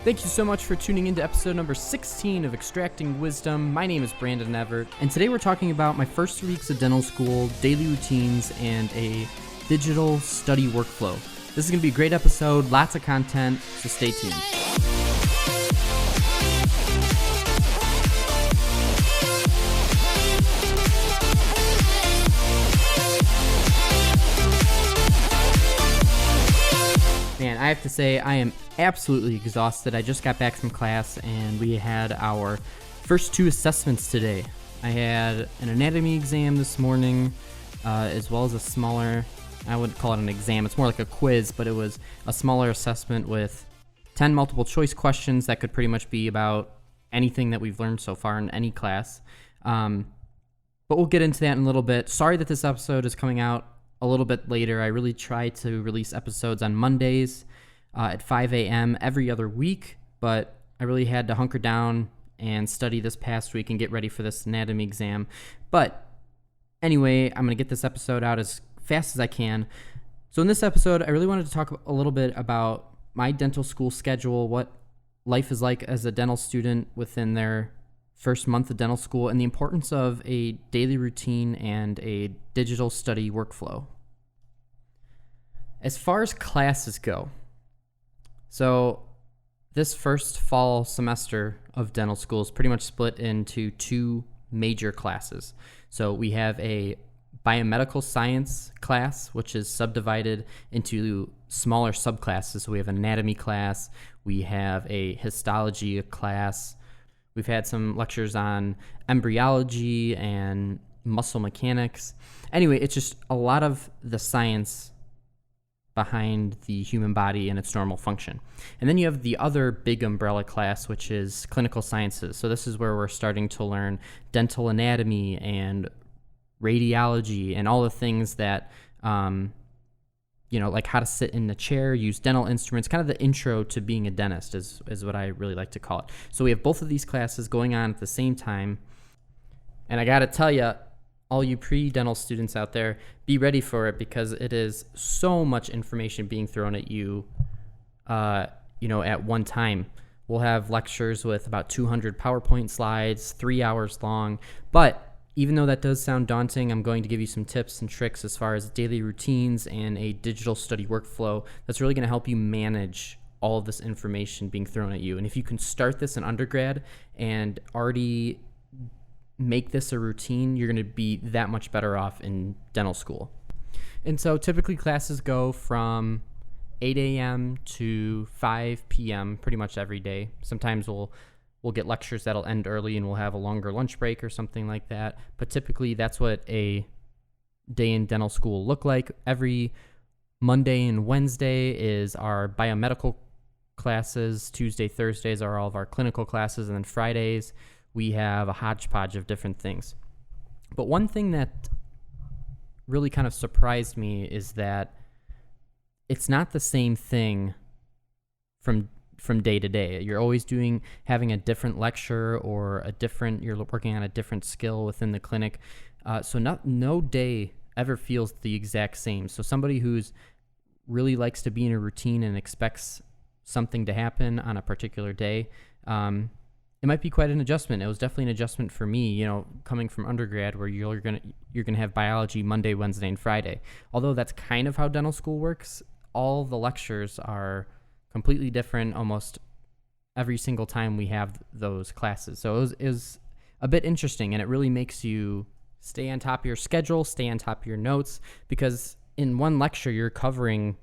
Thank you so much for tuning into episode number 16 of Extracting Wisdom. My name is Brandon Everett, and today we're talking about my first 3 weeks of dental school, daily routines, and a digital study workflow. This is going to be a great episode, lots of content, so stay tuned. Man, I have to say I am absolutely exhausted. I just got back from class and we had our first 2 assessments today. I had an anatomy exam this morning, as well as a smaller, I wouldn't call it an exam, it's more like a quiz, but it was a smaller assessment with 10 multiple choice questions that could pretty much be about anything that we've learned so far in any class. But we'll get into that in a little bit. Sorry that this episode is coming out a little bit later. I really try to release episodes on Mondays at 5 a.m. every other week, but I really had to hunker down and study this past week and get ready for this anatomy exam. But anyway, I'm going to get this episode out as fast as I can. So in this episode, I really wanted to talk a little bit about my dental school schedule, what life is like as a dental student within their first month of dental school, and the importance of a daily routine and a digital study workflow. As far as classes go, so this first fall semester of dental school is pretty much split into 2 major classes. So we have a biomedical science class, which is subdivided into smaller subclasses. So we have an anatomy class, we have a histology class, we've had some lectures on embryology and muscle mechanics. Anyway, it's just a lot of the science behind the human body and its normal function. And then you have the other big umbrella class, which is clinical sciences. So this is where we're starting to learn dental anatomy and radiology and all the things that, like how to sit in the chair, use dental instruments, kind of the intro to being a dentist is what I really like to call it. So we have both of these classes going on at the same time. And I got to tell you, all you pre-dental students out there, be ready for it because it is so much information being thrown at you, at one time. We'll have lectures with about 200 PowerPoint slides, 3 hours long. But even though that does sound daunting, I'm going to give you some tips and tricks as far as daily routines and a digital study workflow that's really going to help you manage all of this information being thrown at you. And if you can start this in undergrad and already make this a routine, you're going to be that much better off in dental school. And so typically classes go from 8 a.m. to 5 p.m. pretty much every day. Sometimes we'll get lectures that'll end early and we'll have a longer lunch break or something like that. But typically that's what a day in dental school look like. Every Monday and Wednesday is our biomedical classes. Tuesday, Thursdays are all of our clinical classes. And then Fridays, we have a hodgepodge of different things. But one thing that really kind of surprised me is that it's not the same thing from day to day. You're always having a different lecture or you're working on a different skill within the clinic. So no day ever feels the exact same. So somebody who's really likes to be in a routine and expects something to happen on a particular day, it might be quite an adjustment. It was definitely an adjustment for me, coming from undergrad where you're gonna have biology Monday, Wednesday, and Friday. Although that's kind of how dental school works, all the lectures are completely different almost every single time we have those classes. So it was a bit interesting, and it really makes you stay on top of your schedule, stay on top of your notes, because in one lecture you're covering,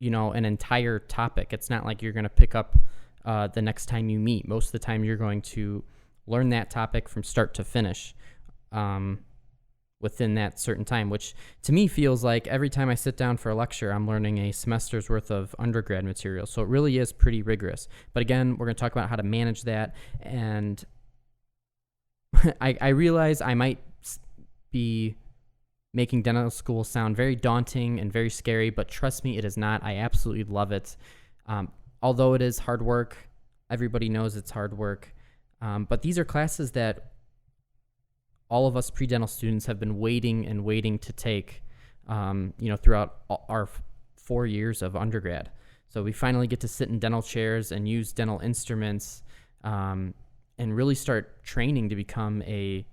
an entire topic. It's not like you're going to pick up the next time you meet. Most of the time you're going to learn that topic from start to finish within that certain time, which to me feels like every time I sit down for a lecture, I'm learning a semester's worth of undergrad material. So it really is pretty rigorous. But again, we're going to talk about how to manage that. And I realize I might be making dental school sound very daunting and very scary, but trust me, it is not. I absolutely love it. Although it is hard work, everybody knows it's hard work. But these are classes that all of us pre-dental students have been waiting to take, throughout our 4 years of undergrad. So we finally get to sit in dental chairs and use dental instruments, and really start training to become a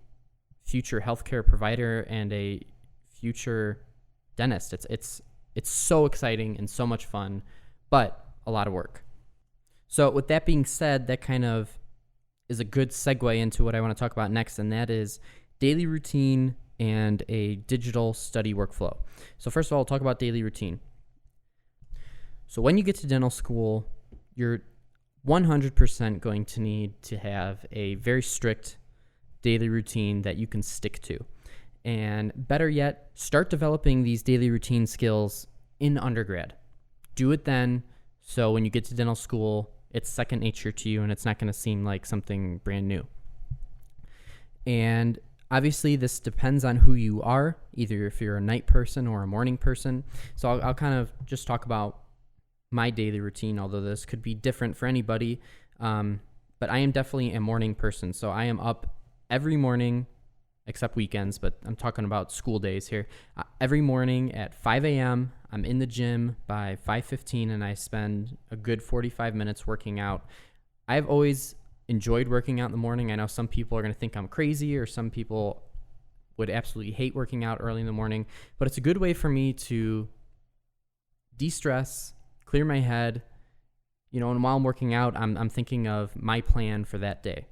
future healthcare provider and a future dentist. It's so exciting and so much fun, but a lot of work. So with that being said, that kind of is a good segue into what I want to talk about next, and that is daily routine and a digital study workflow. So first of all, I'll talk about daily routine. So when you get to dental school, you're 100% going to need to have a very strict daily routine that you can stick to. And better yet, start developing these daily routine skills in undergrad. Do it then, so when you get to dental school, it's second nature to you and it's not going to seem like something brand new. And obviously, this depends on who you are, either if you're a night person or a morning person. So I'll kind of just talk about my daily routine, although this could be different for anybody. But I am definitely a morning person. So I am up every morning, except weekends, but I'm talking about school days here. Every morning at 5 a.m., I'm in the gym by 5:15, and I spend a good 45 minutes working out. I've always enjoyed working out in the morning. I know some people are going to think I'm crazy, or some people would absolutely hate working out early in the morning, but it's a good way for me to de-stress, clear my head, and while I'm working out, I'm thinking of my plan for that day.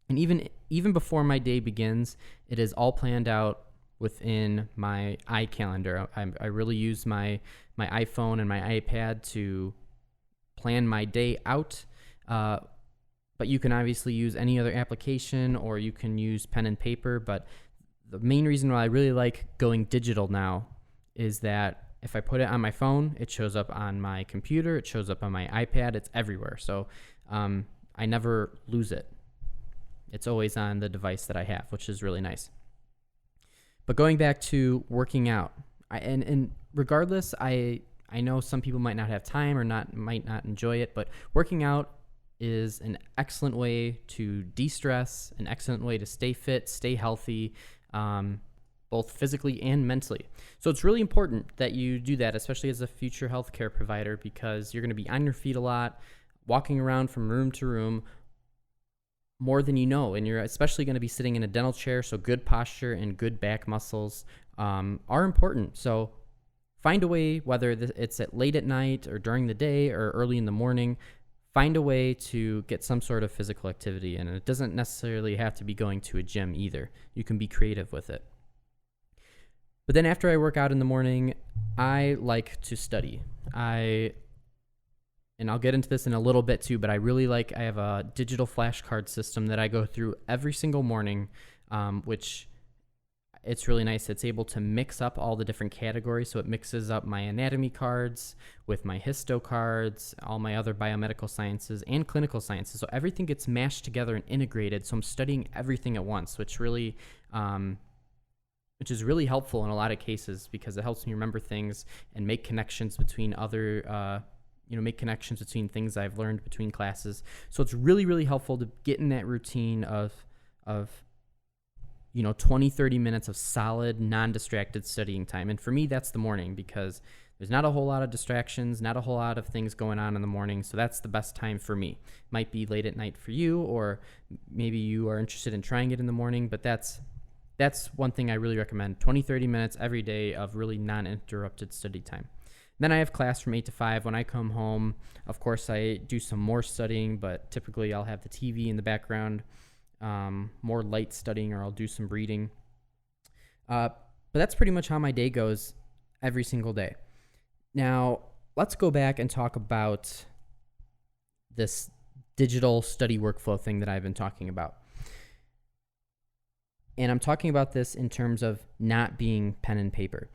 And even before my day begins, it is all planned out within my iCalendar. I really use my iPhone and my iPad to plan my day out. But you can obviously use any other application, or you can use pen and paper. But the main reason why I really like going digital now is that if I put it on my phone, it shows up on my computer, it shows up on my iPad, it's everywhere. So I never lose it. It's always on the device that I have, which is really nice. But going back to working out, and regardless, I know some people might not have time or might not enjoy it, but working out is an excellent way to de-stress, an excellent way to stay fit, stay healthy, both physically and mentally. So it's really important that you do that, especially as a future healthcare provider, because you're going to be on your feet a lot, walking around from room to room more than you know, and you're especially going to be sitting in a dental chair, so good posture and good back muscles are important. So find a way, whether it's at late at night or during the day or early in the morning, find a way to get some sort of physical activity in. And it doesn't necessarily have to be going to a gym either. You can be creative with it. But then after I work out in the morning, I like to study. And I'll get into this in a little bit too, but I have a digital flashcard system that I go through every single morning, which it's really nice. It's able to mix up all the different categories. So it mixes up my anatomy cards with my histo cards, all my other biomedical sciences and clinical sciences. So everything gets mashed together and integrated. So I'm studying everything at once, which is really helpful in a lot of cases, because it helps me remember things and make connections between make connections between things I've learned between classes. So it's really, really helpful to get in that routine of 20, 30 minutes of solid, non-distracted studying time. And for me, that's the morning, because there's not a whole lot of distractions, not a whole lot of things going on in the morning. So that's the best time for me. Might be late at night for you, or maybe you are interested in trying it in the morning, but that's one thing I really recommend. 20, 30 minutes every day of really non-interrupted study time. Then I have class from 8 to 5. When I come home, of course, I do some more studying, but typically I'll have the TV in the background, more light studying, or I'll do some reading. But that's pretty much how my day goes every single day. Now, let's go back and talk about this digital study workflow thing that I've been talking about. And I'm talking about this in terms of not being pen and paper.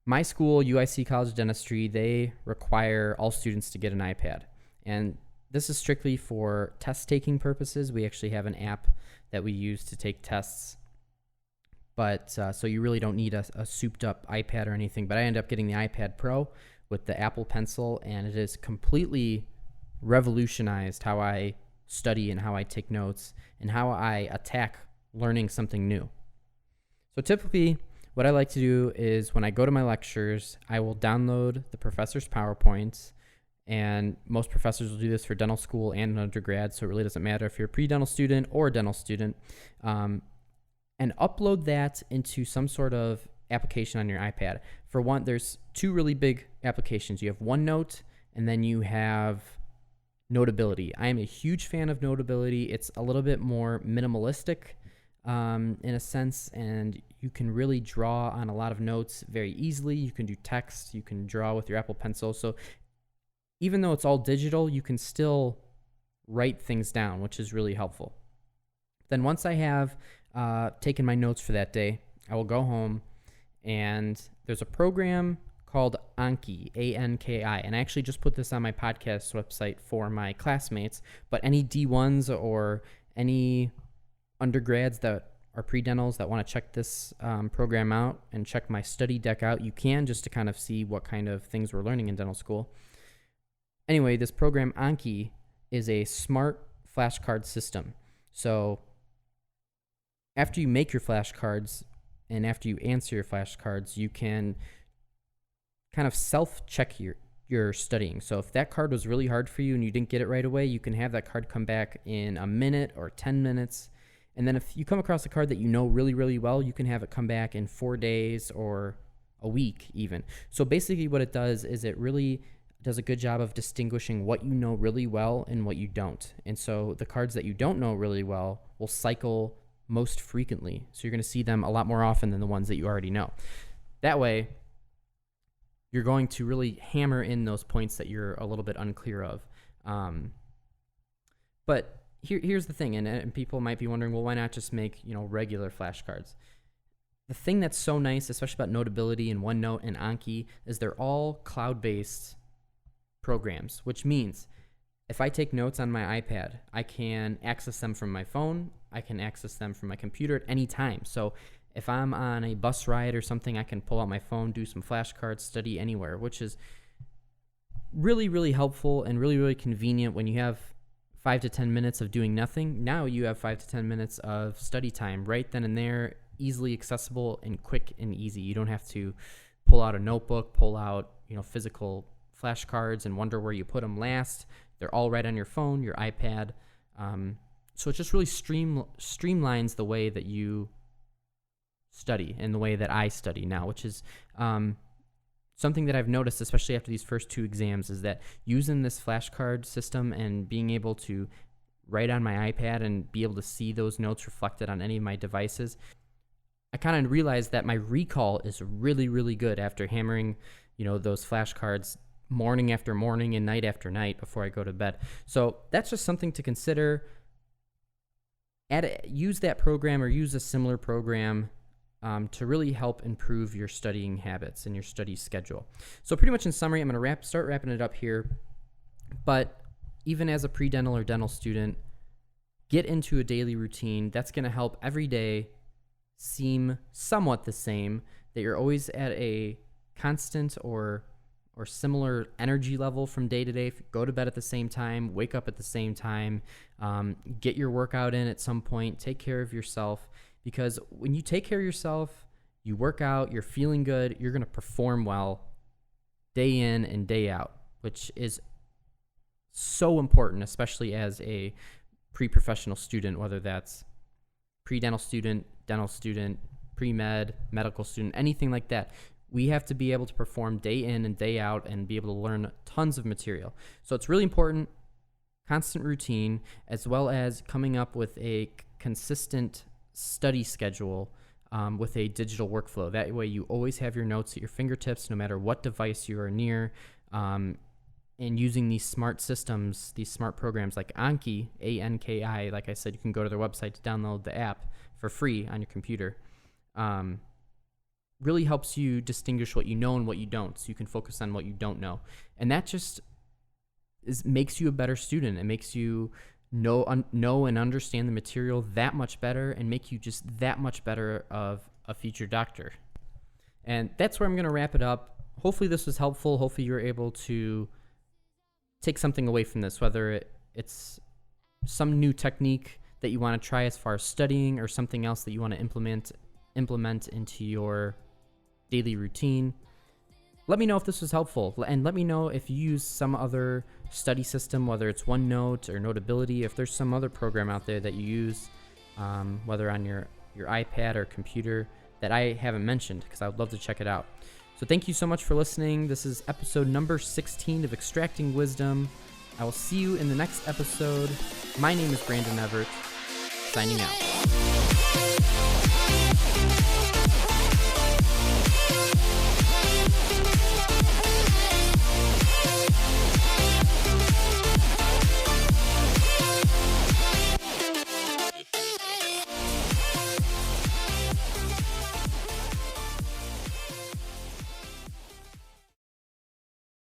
My school, UIC College of Dentistry, they require all students to get an iPad. And this is strictly for test-taking purposes. We actually have an app that we use to take tests. But so you really don't need a souped-up iPad or anything. But I ended up getting the iPad Pro with the Apple Pencil, and it has completely revolutionized how I study and how I take notes and how I attack learning something new. So typically, what I like to do is when I go to my lectures, I will download the professor's PowerPoints, and most professors will do this for dental school and undergrad, so it really doesn't matter if you're a pre-dental student or a dental student, and upload that into some sort of application on your iPad. For one, there's two really big applications. You have OneNote, and then you have Notability. I am a huge fan of Notability. It's a little bit more minimalistic in a sense, and you can really draw on a lot of notes very easily. You can do text, you can draw with your Apple Pencil. So even though it's all digital, you can still write things down, which is really helpful. Then once I have taken my notes for that day, I will go home, and there's a program called Anki, A-N-K-I, and I actually just put this on my podcast website for my classmates, but any D1s or any undergrads that are pre-dentals that want to check this program out and check my study deck out, you can, just to kind of see what kind of things we're learning in dental school. Anyway, this program Anki is a smart flashcard system. So after you make your flashcards and after you answer your flashcards, you can kind of self-check your studying. So if that card was really hard for you and you didn't get it right away, you can have that card come back in a minute or 10 minutes. And then if you come across a card that you know really, really well, you can have it come back in 4 days or a week even. So basically what it does is it really does a good job of distinguishing what you know really well and what you don't. And so the cards that you don't know really well will cycle most frequently. So you're going to see them a lot more often than the ones that you already know. That way, you're going to really hammer in those points that you're a little bit unclear of. But here's the thing, and people might be wondering, well, why not just make regular flashcards? The thing that's so nice, especially about Notability and OneNote and Anki, is they're all cloud-based programs, which means if I take notes on my iPad, I can access them from my phone, I can access them from my computer at any time. So if I'm on a bus ride or something, I can pull out my phone, do some flashcards, study anywhere, which is really, really helpful and really, really convenient when you have 5 to 10 minutes of doing nothing. Now you have 5 to 10 minutes of study time right then and there, easily accessible and quick and easy. You don't have to pull out a notebook, pull out physical flashcards and wonder where you put them last. They're all right on your phone, your iPad. So it just really streamlines the way that you study and the way that I study now, which is something that I've noticed, especially after these first 2 exams, is that using this flashcard system and being able to write on my iPad and be able to see those notes reflected on any of my devices, I kind of realized that my recall is really, really good after hammering, those flashcards morning after morning and night after night before I go to bed. So that's just something to consider. Use that program or use a similar program to really help improve your studying habits and your study schedule. So pretty much in summary, I'm going to start wrapping it up here. But even as a pre-dental or dental student, get into a daily routine that's going to help every day seem somewhat the same, that you're always at a constant or similar energy level from day to day. Go to bed at the same time, wake up at the same time, get your workout in at some point, take care of yourself. Because when you take care of yourself, you work out, you're feeling good, you're going to perform well day in and day out, which is so important, especially as a pre-professional student, whether that's pre-dental student, dental student, pre-med, medical student, anything like that. We have to be able to perform day in and day out and be able to learn tons of material. So it's really important, constant routine, as well as coming up with a consistent study schedule with a digital workflow. That way you always have your notes at your fingertips no matter what device you are near, and using these smart systems, these smart programs like Anki, A-N-K-I. Like I said, you can go to their website to download the app for free on your computer. Really helps you distinguish what you know and what you don't, so you can focus on what you don't know. And that just makes you a better student. It makes you know and understand the material that much better and make you just that much better of a future doctor. And that's where I'm going to wrap it up. Hopefully this was helpful. Hopefully you're able to take something away from this, whether it's some new technique that you want to try as far as studying or something else that you want to implement into your daily routine. Let me know if this was helpful, and let me know if you use some other study system, whether it's OneNote or Notability, if there's some other program out there that you use, whether on your iPad or computer that I haven't mentioned, because I would love to check it out. So thank you so much for listening. This is episode number 16 of Extracting Wisdom. I will see you in the next episode. My name is Brandon Everett, signing out.